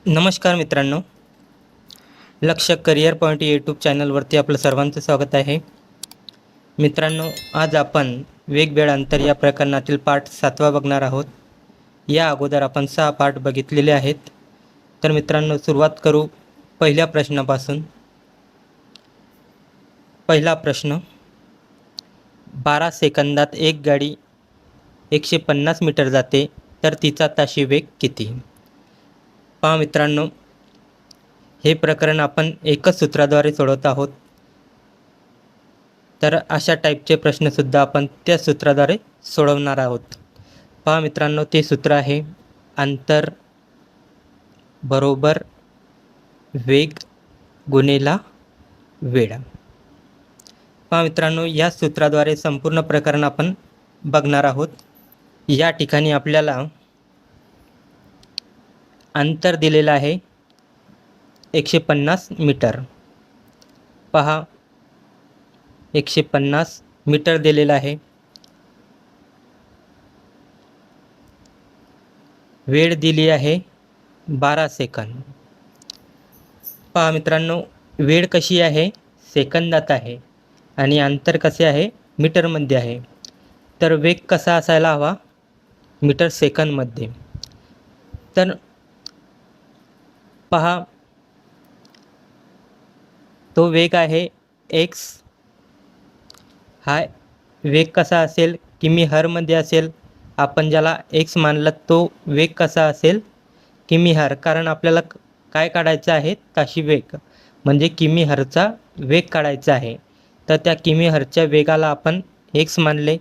नमस्कार मित्रांनो, लक्ष करिअर पॉईंट यूट्यूब चॅनलवरती आपलं सर्वांचं स्वागत आहे. मित्रांनो, आज आपण वेग वेळ अंतर या प्रकरणातील पाठ 7वा बघणार आहोत. या अगोदर आपण 6 पाठ बघितलेले आहेत. तर मित्रांनो, सुरुवात करू पहिल्या प्रश्नापासून. पहिला प्रश्न, 12 सेकंदात एक गाडी 150 मीटर जाते, तर तिचा ताशी वेग किती? पहा मित्रांनो, हे प्रकरण आपण एकच सूत्राद्वारे सोडवत आहोत. तर अशा टाईपचे प्रश्नसुद्धा आपण त्या सूत्राद्वारे सोडवणार आहोत. पहा मित्रांनो, ते सूत्र आहे अंतर बरोबर वेग गुणिला वेळ. पहा मित्रांनो, या सूत्राद्वारे संपूर्ण प्रकरण आपण बघणार आहोत. या ठिकाणी आपल्याला अंतर दिलेलं आहे 150 मीटर. पहा, 150 मीटर दिलेलं आहे. वेळ दिली आहे 12 सेकंद. पहा मित्रांनो, वेळ कशी आहे? सेकंदात आहे आणि अंतर कसे आहे? मीटरमध्ये आहे. तर वेग कसा असायला हवा? मीटर सेकंदमध्ये. तर पहा, तो वेग आहे एक्स. हा वेग कसा असेल? किमी हरमध्ये असेल. आपण ज्याला एक्स मानला तो वेग कसा असेल? किमी हर. कारण आपल्याला काय काढायचं आहे? ताशी वेग, म्हणजे किमी हरचा वेग काढायचा आहे. तर त्या किमी हरच्या वेगाला आपण एक्स मानले,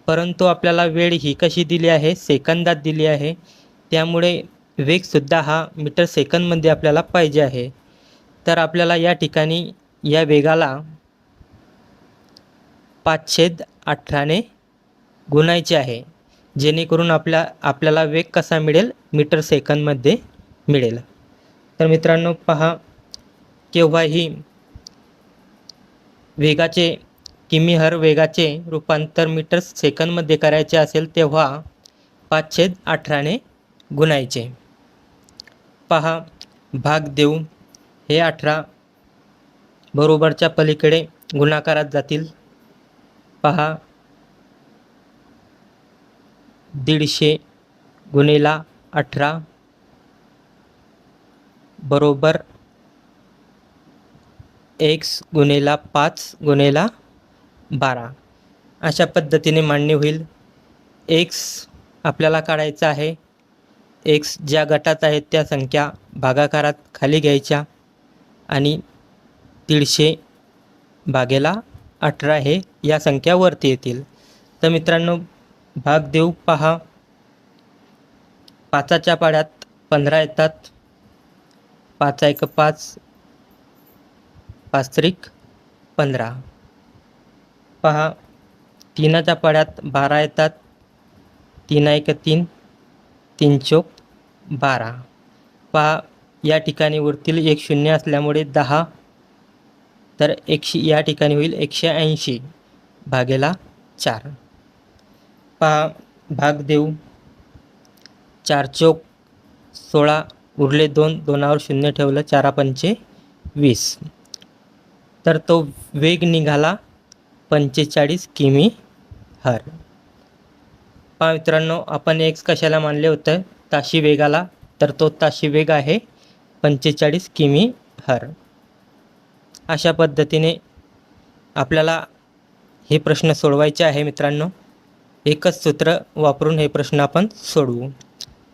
परंतु आपल्याला वेळ ही कशी दिली आहे? सेकंदात दिली आहे. त्यामुळे वेगसुद्धा हा मीटर सेकंदमध्ये आपल्याला पाहिजे आहे. तर आपल्याला या ठिकाणी या वेगाला 5/18ने गुणायचे आहे, जेणेकरून आपल्याला वेग कसा मिळेल? मीटर सेकंदमध्ये मिळेल. तर मित्रांनो पहा, केव्हाही वेगाचे किमी हर वेगाचे रूपांतर मीटर सेकंदमध्ये करायचे असेल तेव्हा 5/18ने गुणायचे. पहा, भाग देऊ हे 18 बरोबरच्या पलीकडे गुणाकारात जातील. पहा, 150 गुणिला 18 बरोबर एक्स गुणिला 5 गुणिला 12 अशा पद्धतीने मांडणी होईल. एक्स आपल्याला काढायचा आहे. एक्स ज्या गटात आहेत त्या संख्या भागाकारात खाली घ्यायच्या आणि 150 भागेला 18 हे या संख्या वरती येतील. तर मित्रांनो, भाग देऊ पहा, 5च्या पाढ्यात 15 येतात. 5 5, 5 15. पहा, 3च्या पाढ्यात 12 येतात. 3 3, 3 12. पहा, या ठिकाणी वरतील एक शून्य असल्यामुळे 10. तर या ठिकाणी होईल 180 भागेला 4. पहा, भाग देऊ 4 चौक 16, उरले 2, 2वर 0 ठेवलं, 4 पंचे 20. तर तो वेग निघाला 45 किमी हर. पहा मित्रांनो, आपण एक्स कशाला मानले होतं? ताशी वेगाला. तर तो ताशी वेग आहे 45 किमी हर. अशा पद्धतीने आपल्याला हे प्रश्न सोडवायचे आहे मित्रांनो. एकच सूत्र वापरून हे प्रश्न आपण सोडवू.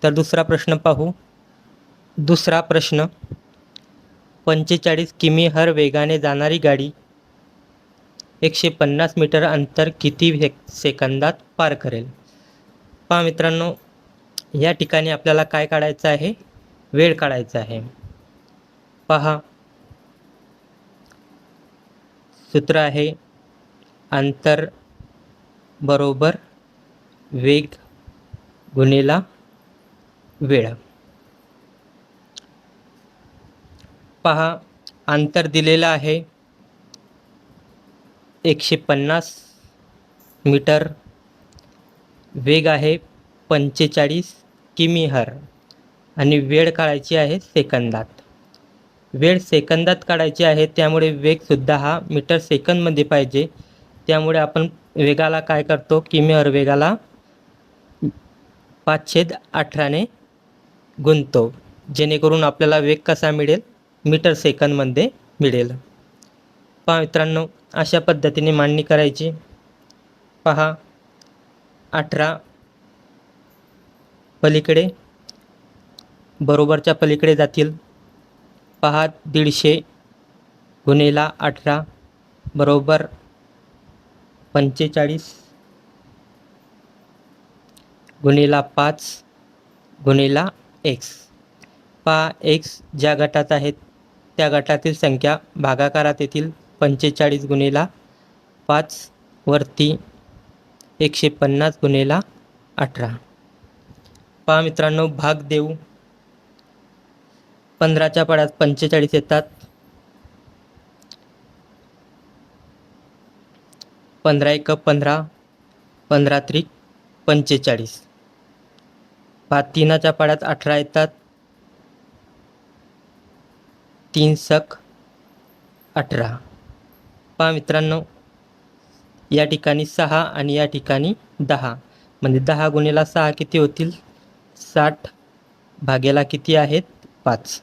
तर दुसरा प्रश्न पाहू. दुसरा प्रश्न, 45 किमी हर वेगाने जाणारी गाडी 150 मीटर अंतर किती सेकंदात पार करेल? पहा मित्रांनो, या ठिकाणी आपल्याला काय काढायचं आहे? वेळ काढायचा आहे. पहा, सूत्र आहे अंतर बरोबर वेग गुणिला वेळ. पहा, अंतर दिलेलं आहे 150 मीटर, वेग आहे 45 किमी हर. आणि वेळ काढायची आहे सेकंदात. वेळ सेकंदात काढायची आहे, त्यामुळे वेगसुद्धा हा मीटर सेकंदमध्ये पाहिजे. त्यामुळे आपण वेगाला काय करतो, किमी हर वेगाला 5/18ने गुणतो, जेणेकरून आपल्याला वेग कसा मिळेल, मीटर सेकंदमध्ये मिळेल. पहा मित्रांनो, अशा पद्धतीने मांडणी करायची. पहा 18 पलीकडे बरोबरच्या पलीकडे जातील. पहा 150 गुणिला 18 बरोबर 45 गुणिला 5 गुणिला x. पहा x ज्या गटात आहेत त्या गटातील संख्या भागाकारात येतील. 45 गुणिला 5 वरती 150 गुणिला 18. पहा मित्रांनो, भाग देऊ. 15च्या पाड्यात 45 येतात. 15 × 15, 15 × 45. पहा 3च्या पाड्यात 18 येतात. 3 × 18. पहा मित्रांनो, या ठिकाणी 6 आणि या ठिकाणी 10, म्हणजे 10 गुणिला 6 किती होतील, 60 भागेला किती आहेत, 5.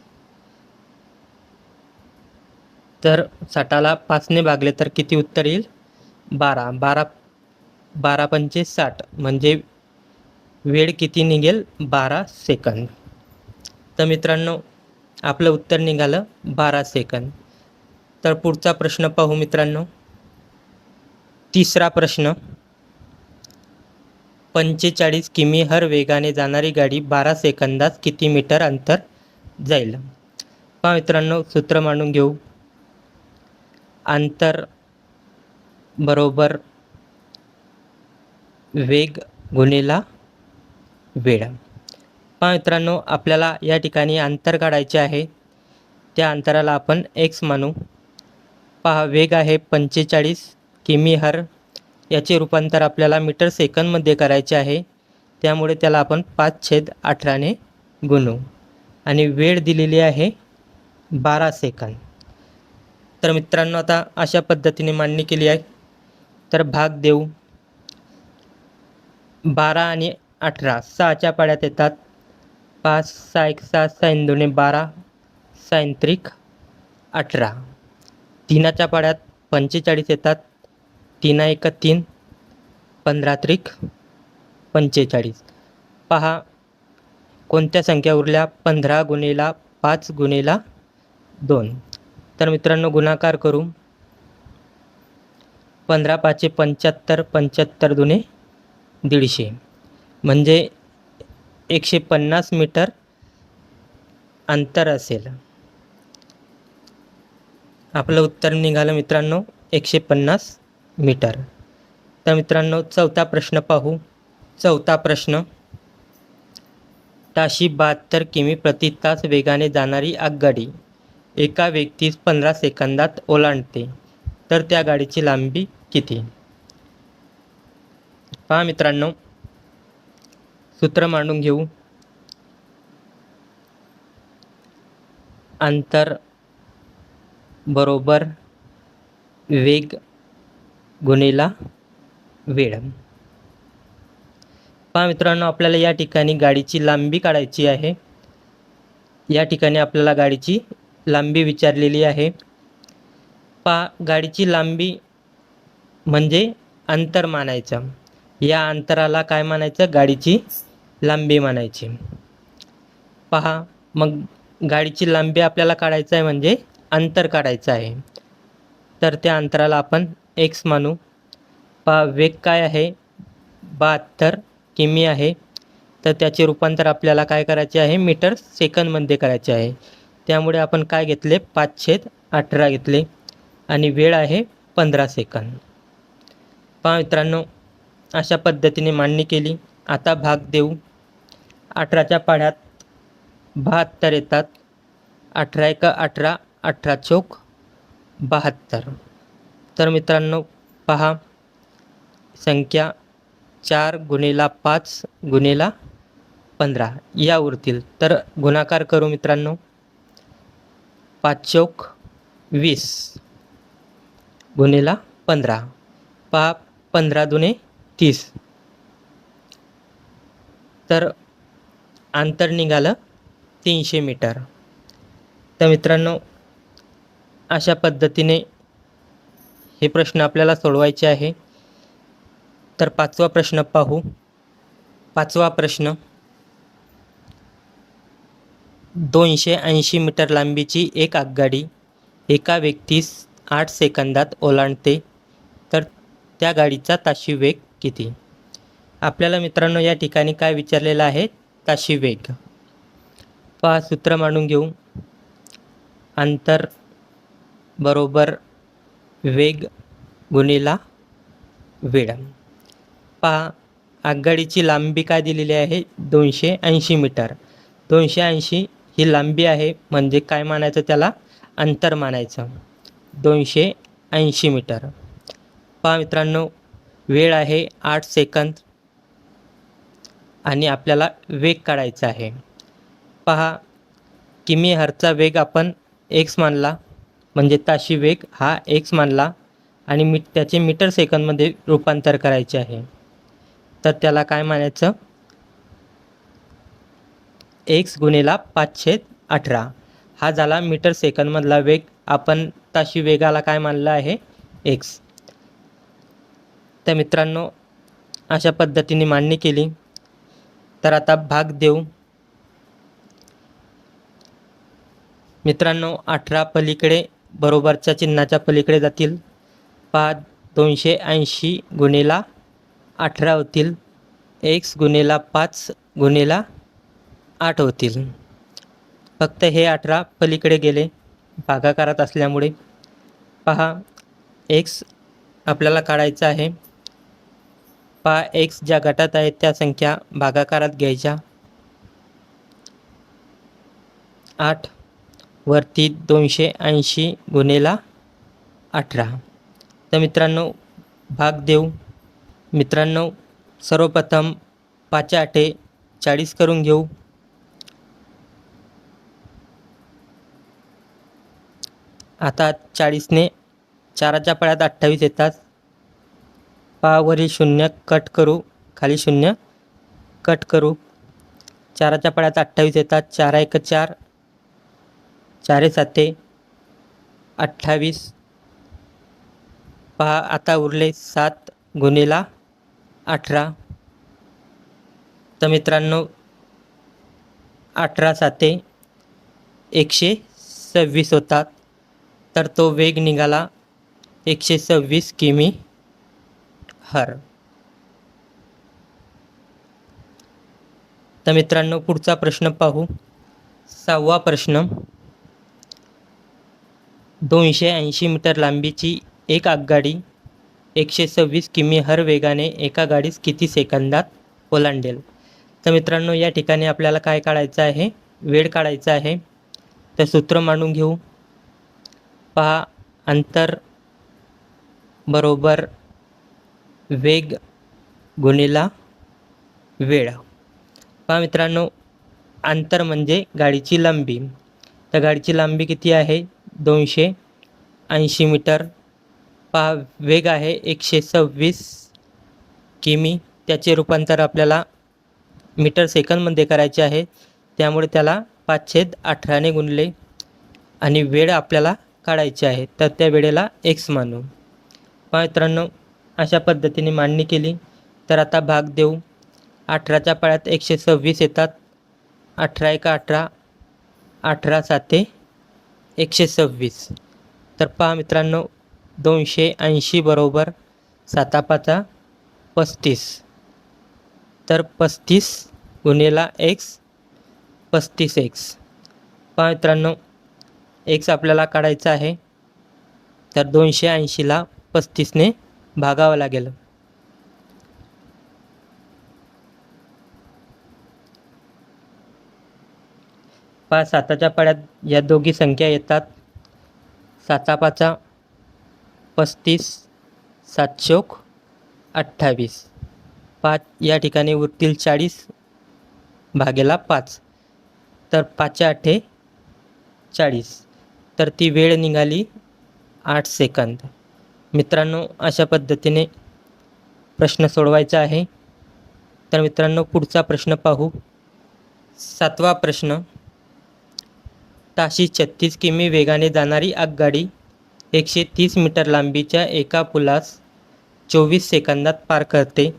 तर 60ला 5ने भागले तर किती उत्तर येईल, 12. 12 पंचे 60, म्हणजे वेळ किती निघेल, 12 सेकंद. तर मित्रांनो, आपलं उत्तर निघालं 12 सेकंद. तर पुढचा प्रश्न पाहू मित्रांनो. तिसरा प्रश्न. 45 किमी हर वेगाने जाणारी गाडी 12 सेकंदात किती मीटर अंतर जाईल. पहा मित्रांनो, सूत्र मांडून घेऊ. अंतर बरोबर वेग गुणिला वेळ. पहा मित्रांनो, आपल्याला या ठिकाणी अंतर काढायचे आहे. त्या अंतराला आपण x मानू. पहा, वेग आहे 45 किमी हर. याचे रूपांतर आपल्याला मीटर सेकंदमध्ये करायचे आहे, त्यामुळे त्याला आपण 5/18ने गुणू. आणि वेळ दिलेली आहे 12 सेकंद. तर मित्रांनो, आता अशा पद्धतीने मांडणी केली आहे. तर भाग देऊ. 12 आणि 18 6च्या पाड्यात येतात. 5 6 1 6 6 2 12 6 3 18. 3च्या पाड्यात 45 येतात. 3 1 3 15 3 45. पहा कोणत्या संख्या उरल्या, 15 गुणिला 5 गुणिला 2. तर मित्रांनो, गुणाकार करू. 15 5 75, 75 2 150, म्हणजे 150 मीटर अंतर असेल. आपलं उत्तर निघालं मित्रांनो 150 मीटर. तर मित्रांनो, चौथा प्रश्न पाहू. चौथा प्रश्न. ताशी 72 किमी प्रति तास वेगाने जाणारी आगगाडी एका व्यक्तीस 15 सेकंदात ओलांडते, तर त्या गाडीची लांबी किती. पहा मित्रांनो, सूत्र मांडून घेऊ. अंतर बरोबर वेग गुणिला वेळ. पहा मित्रांनो, आपल्याला या ठिकाणी गाडीची लांबी काढायची आहे. या ठिकाणी आपल्याला गाडीची लांबी विचारलेली आहे. पहा, गाडीची लांबी म्हणजे अंतर मानायचं. या अंतराला काय मानायचं, गाडीची लांबी मानायची. पहा, मग गाडीची लांबी आपल्याला काढायचं आहे म्हणजे अंतर काढायचं आहे. तर त्या अंतराला आपण x मानू. पहा, वेग काय आहे, 72 किमी आहे. तर त्याचे रूपांतर आपल्याला काय करायचे आहे, मीटर सेकंदमध्ये करायचे आहे. त्यामुळे आपण काय घेतले, 5/18 घेतले. आणि वेळ आहे 15 सेकंद. पहा मित्रांनो, अशा पद्धतीने मांडणी केली. आता भाग देऊ. 18च्या पाढ्यात 72 येतात. 18 1 18, 18 चौक 72. तर मित्रांनो, पहा संख्या 4 गुणिला 5 गुणिला 15 या उरतील. तर गुणाकार करू मित्रांनो. 5 चौक 20 गुणिला 15. पहा 15 दुणे 30. तर अंतर निघालं 300 मीटर. तर मित्रांनो अशा पद्धतीने हे प्रश्न आपल्याला सोडवायचे आहे. तर 5वा प्रश्न पाहू. 5वा प्रश्न. 280 मीटर लांबीची एक आगगाडी एका व्यक्तीस 8 सेकंदात ओलांडते, तर त्या गाडीचा ताशी वेग किती? आपल्याला मित्रांनो या ठिकाणी काय विचारलेलं आहे? ताशी वेग. पहा सूत्र मांडून घेऊ. अंतर बरोबर वेग गुणिला वेळ. पहा आगगाडीची लांबी काय दिलेली आहे? 280 मीटर. 280 ही लांबी आहे, म्हणजे काय मानायचं त्याला? अंतर मानायचं. 280 मीटर. पहा मित्रांनो वेळ आहे 8 सेकंद आणि आपल्याला वेग काढायचा आहे. पहा किमी हरचा वेग आपण एक्स मानला, म्हणजे ताशी वेग हा एक्स मानला आणि त्याचे मीटर सेकंदमध्ये रूपांतर करायचे आहे. तर त्याला काय मानायचं? एक्स गुणिला 5/18 हा झाला मीटर सेकंदमधला वेग. आपण ताशी वेगाला काय मानलं आहे? एक्स. तर मित्रांनो अशा पद्धतीने मांडणी केली. तर आता भाग देऊ. मित्रांनो 18 पलीकडे बरोबरच्या चिन्हाच्या पलीकडे जातील. पहा 280 गुणिला 18 होतील. एक्स गुणिला 5 गुणिला 8 होतील. फक्त हे 18 पलीकडे गेले भागाकारात असल्यामुळे. पहा एक्स आपल्याला काढायचा आहे. पहा एक्स ज्या गटात आहेत त्या संख्या भागाकारात घ्यायच्या. 8 वरती 280 गुणिला 18. तर मित्रांनो भाग देऊ. मित्रांनो सर्वप्रथम 5 40 करून घेऊ. आता 40ने 4च्या पळ्यात 28 येतात. पहा वरील शून्य कट करू, खाली शून्य कट करू. 4च्या पळ्यात 28 येतात. 4 1 4, 4 7 28. पहा आता उरले 7 गुणिला 18. तर मित्रांनो 18 7 126 होतात. तर तो वेग निघाला 126 किमी हर. तर मित्रांनो पुढचा प्रश्न पाहू. 6वा प्रश्न. 280 मीटर लांबीची एक आगगाडी 126 किमी हर वेगाने एका गाडीस किती सेकंदात ओलांडेल? तर मित्रांनो या ठिकाणी आपल्याला काय काढायचं आहे? वेळ काढायचा आहे. तर सूत्र मांडून घेऊ. पहा अंतर बरोबर वेग गुणिला वेळ. पहा मित्रांनो अंतर म्हणजे गाडीची लांबी. तर गाडीची लांबी किती आहे? 280 मीटर. पहा वेग आहे 126 किमी. त्याचे रूपांतर आपल्याला मीटर सेकंदमध्ये करायचे आहे, त्यामुळे त्याला 5/18ने गुणले आणि वेळ आपल्याला काढायची आहे. तर त्या वेळेला एक्स मानू. पहा मित्रांनो अशा पद्धतीने मांडणी केली. तर आता भाग देऊ. 18च्या पळ्यात 126 येतात. 18 1 18, 18 7 126. तर पहा मित्रांनो 280 बरोबर 7 5 35. तर 35 गुणिला एक्स 35 एक्स. पहा मित्रांनो एक्स आपल्याला काढायचा आहे. तर 280ला 35ने भागावं लागेल. पहा 7च्या पळ्यात या दोघी संख्या येतात. 7 5 35, 7 चौक 28. 5 या ठिकाणी उरतील 40. भागेला 5, तर 5 8 40, तर ती वेळ निघाली 8 सेकंद. मित्रांनो, अशा पद्धतीने प्रश्न सोडवायचा आहे. तर मित्रांनो, पुढचा प्रश्न पाहू. 7वा प्रश्न. ताशी 36 किमी वेगाने जाणारी आगगाडी 130 मीटर लांबीच्या एका पुलास 24 सेकंदात पार करते,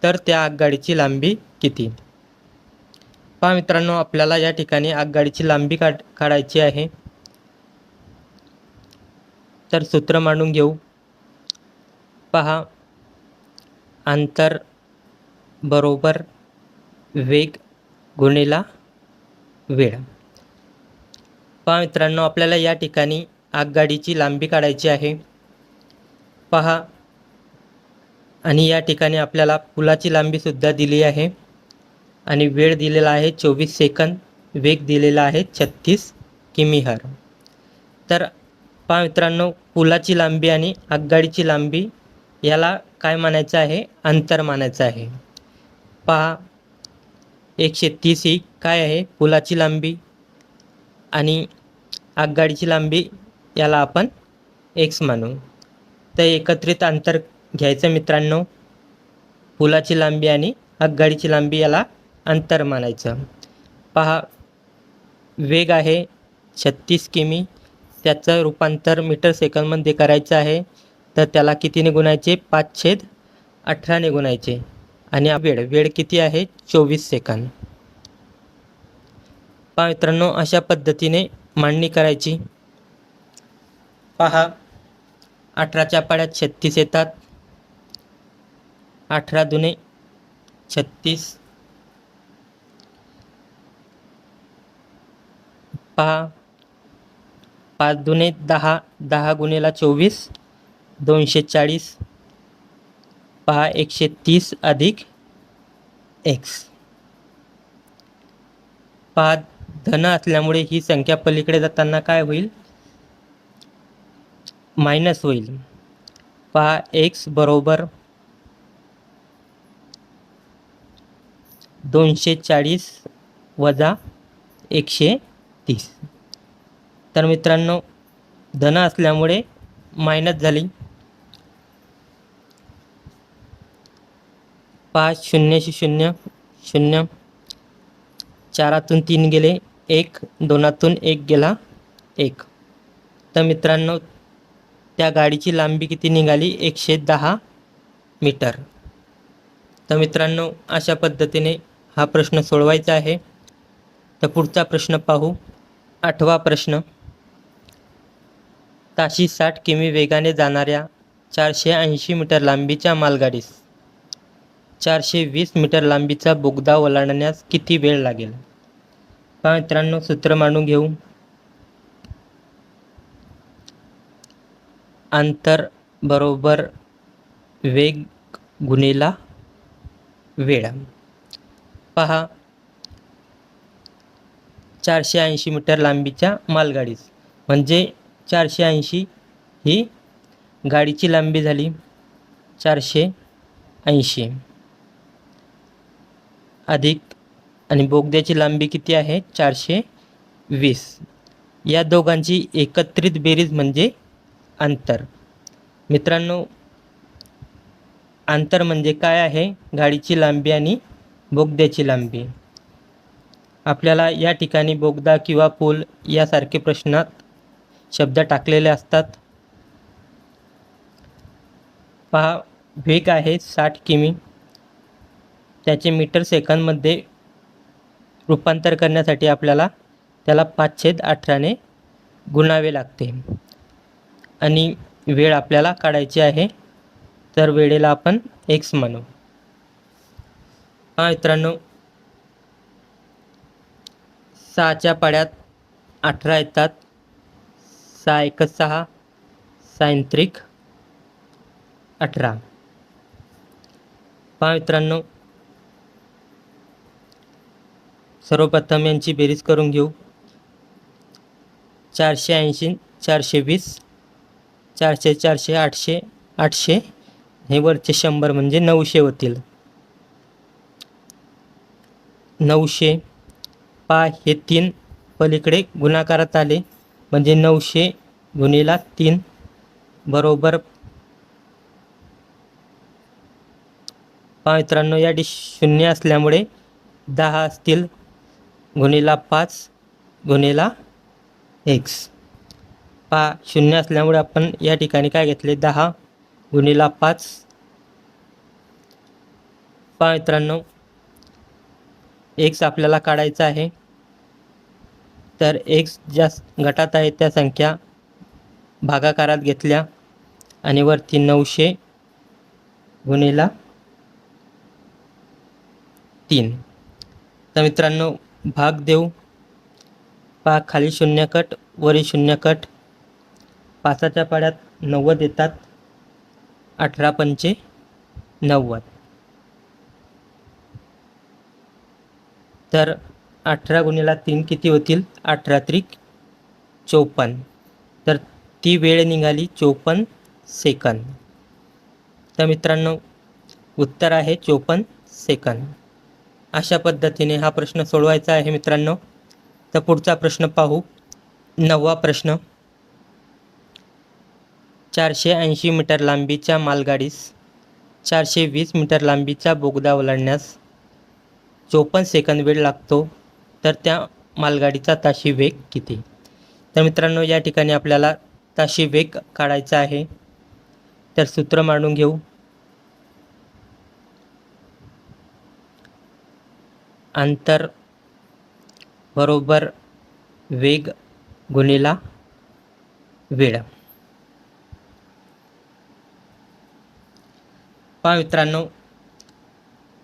तर त्या आगगाडीची लांबी किती? पहा मित्रांनो, आपल्याला या ठिकाणी आगगाडीची लांबी काढायची आहे. तर सूत्र मांडून घेऊ. पहा, अंतर बरोबर वेग गुणिला वेळ. पहा मित्रांनो, आपल्याला या ठिकाणी आगगाडीची लांबी काढायची आहे. पहा, आणि या ठिकाणी आपल्याला पुलाची लांबीसुद्धा दिली आहे आणि वेळ दिलेला आहे 24 सेकंद, वेग दिलेला आहे 36 किमी/h. तर पहा मित्रांनो, पुलाची लांबी आणि आगगाडीची लांबी याला काय मानायचं आहे? अंतर मानायचं आहे. पहा, 130 ही काय आहे? पुलाची लांबी आणि आगगाडीची लांबी याला आपण x मानू. तर एकत्रित अंतर घ्यायचं मित्रांनो. पुलाची लांबी आणि आगगाडीची लांबी याला अंतर मानायचं. पहा, वेग आहे 36 किमी, त्याचं रूपांतर मीटर सेकंदमध्ये करायचं आहे. तर त्याला कितीने गुणायचे? 5/18ने गुणायचे. आणि वेळ किती आहे? 24 सेकंद. पहा मित्रांनो, अशा पद्धतीने मांडणी करायची. पहा, 18च्या पाड्यात 36 येतात. 18 दुने 36. पहा, 5 दुने 10, 10 गुणिला 24, 240. पहा, 130 अधिक x. पहा, धन असल्यामुळे ही संख्या पलीकडे जाताना काय होईल? मायनस होईल. पहा, x बरोबर 240 वजा 130. तर मित्रांनो, धन असल्यामुळे मायनस झाली. पहा, 0शी 0, 0, 4तून 3 गेले 1, 2तून 1 गेला 1. तर मित्रांनो, त्या गाडीची लांबी किती निघाली? 110 मीटर. तर मित्रांनो, अशा पद्धतीने हा प्रश्न सोडवायचा आहे. तर पुढचा प्रश्न पाहू. 8वा प्रश्न. ताशी 60 किमी वेगाने जाणाऱ्या 480 मीटर लांबीच्या मालगाडीस 420 मीटर लांबीचा बोगदा ओलांडण्यास किती वेळ लागेल? पहा मित्रांनो, सूत्र मांडून घेऊ. अंतर बरोबर वेग गुणिला वेळ. पहा, 480 मीटर लांबीच्या मालगाडीस म्हणजे 480 ही गाडीची लांबी झाली. 480 अधिक आणि बोगद्याची लांबी किती आहे? 420. या दोघांची एकत्रित बेरीज म्हणजे अंतर. मित्रांनो, अंतर म्हणजे काय आहे? गाडीची लांबी आणि बोगद्याची लांबी. आपल्याला या ठिकाणी बोगदा किंवा पूल यासारखे प्रश्नात शब्द टाकलेले असतात. पहा, वेग आहे 60 किमी, त्याचे मीटर सेकंदमध्ये रूपांतर करण्यासाठी आपल्याला त्याला 5/18ने गुणावे लागते. आणि वेळ आपल्याला काढायची आहे. तर वेळेला आपण x म्हणू. पहा मित्रांनो, 6च्या पाड्यात 18 येतात. 6 1 6, 6 त्रिक 18. पहा मित्रांनो, सर्वप्रथम यांची बेरीज करून घेऊ. 480, 420, 400, 400, 800, 800, हे वरचे 100 म्हणजे 900 होतील. 900 पहा हे 3 पलीकडे गुणाकारात आले म्हणजे 900 गुणिला 3 बरोबर पहा मित्रांनो या शून्य असल्यामुळे 10 असतील गुणिला 5 गुणिला x पहा शून्य असल्यामुळे आपण या ठिकाणी काय घेतले 10 गुणिला 5 पहा मित्रांनो x आपल्याला काढायचा आहे तर x ज्या गटात आहे त्या संख्या भागाकारात घेतल्या आणि वरती 900 गुणिला 3 तर मित्रांनो भाग देऊ पहा खाली शून्य कट वरी शून्य कट 5च्या पाड्यात 90 येतात 18 पंचे 90 तर 18 गुणिला 3 किती होतील 18 त्रिक 54 तर ती वेळ निघाली 54 सेकंद तर मित्रांनो उत्तर आहे 54 सेकंद अशा पद्धतीने हा प्रश्न सोडवायचा आहे मित्रांनो तर पुढचा प्रश्न पाहू 9वा प्रश्न 480 मीटर लांबीच्या मालगाडीस 420 मीटर लांबीचा बोगदा ओलांडण्यास 54 सेकंद वेळ लागतो तर त्या मालगाडीचा ताशी वेग किती तर मित्रांनो या ठिकाणी आपल्याला ताशी वेग काढायचा आहे तर सूत्र मांडून घेऊ अंतर बरोबर वेग गुणिला वेळ पहा मित्रांनो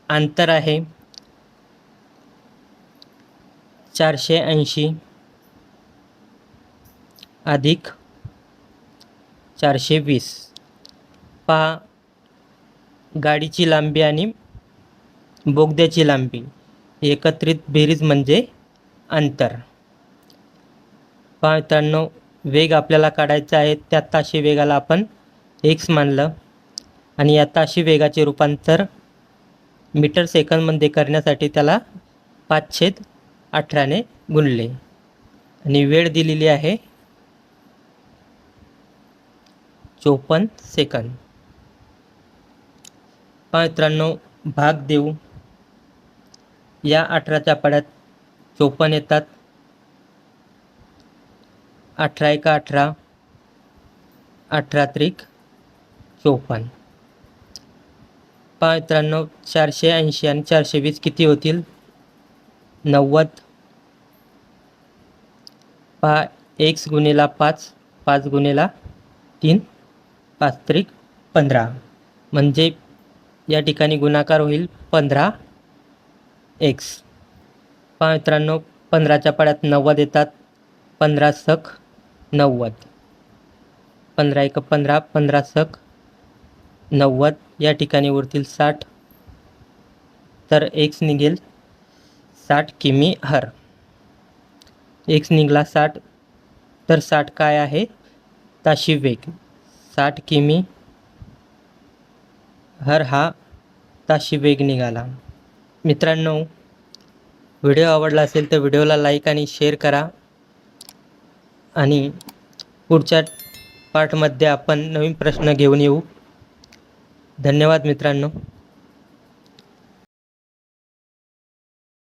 अंतर आहे 480 अधिक 420 पहा गाडीची लांबी आणि बोगद्याची लांबी एकत्रित बेरीज म्हणजे अंतर पहा मित्रांनो वेग आपल्याला काढायचा आहे त्या ताशी वेगाला आपण x मानलं आणि या ताशी वेगाचे रूपांतर मीटर सेकंदमध्ये करण्यासाठी त्याला 5/18ने गुणले आणि वेळ दिलेली आहे 54 सेकंद पहा मित्रांनो भाग देऊ या 18च्या पाड्यात 54 येतात 18 एका 18 18 त्रिक 54 पहा मित्रांनो 480 आणि 420 किती होतील 90 पहा x गुणिला 5 5 गुणिला 3 5 त्रिक 15 म्हणजे या ठिकाणी गुणाकार होईल 15x पहा मित्रांनो 15च्या पाड्यात 90 येतात 15 सक 90 15 एक 15 15 सक 90 या ठिकाणी उरतील 60 तर x निघेल 60 किमी हर x निघाला 60 तर 60 काय आहे ताशी वेग 60 किमी हर हा ताशी वेग निघाला मित्रांनो व्हिडिओ आवडला असेल तर व्हिडिओला लाईक आणि शेअर करा आणि पुढच्या पार्टमध्ये आपण नवीन प्रश्न घेऊन येऊ धन्यवाद मित्रांनो.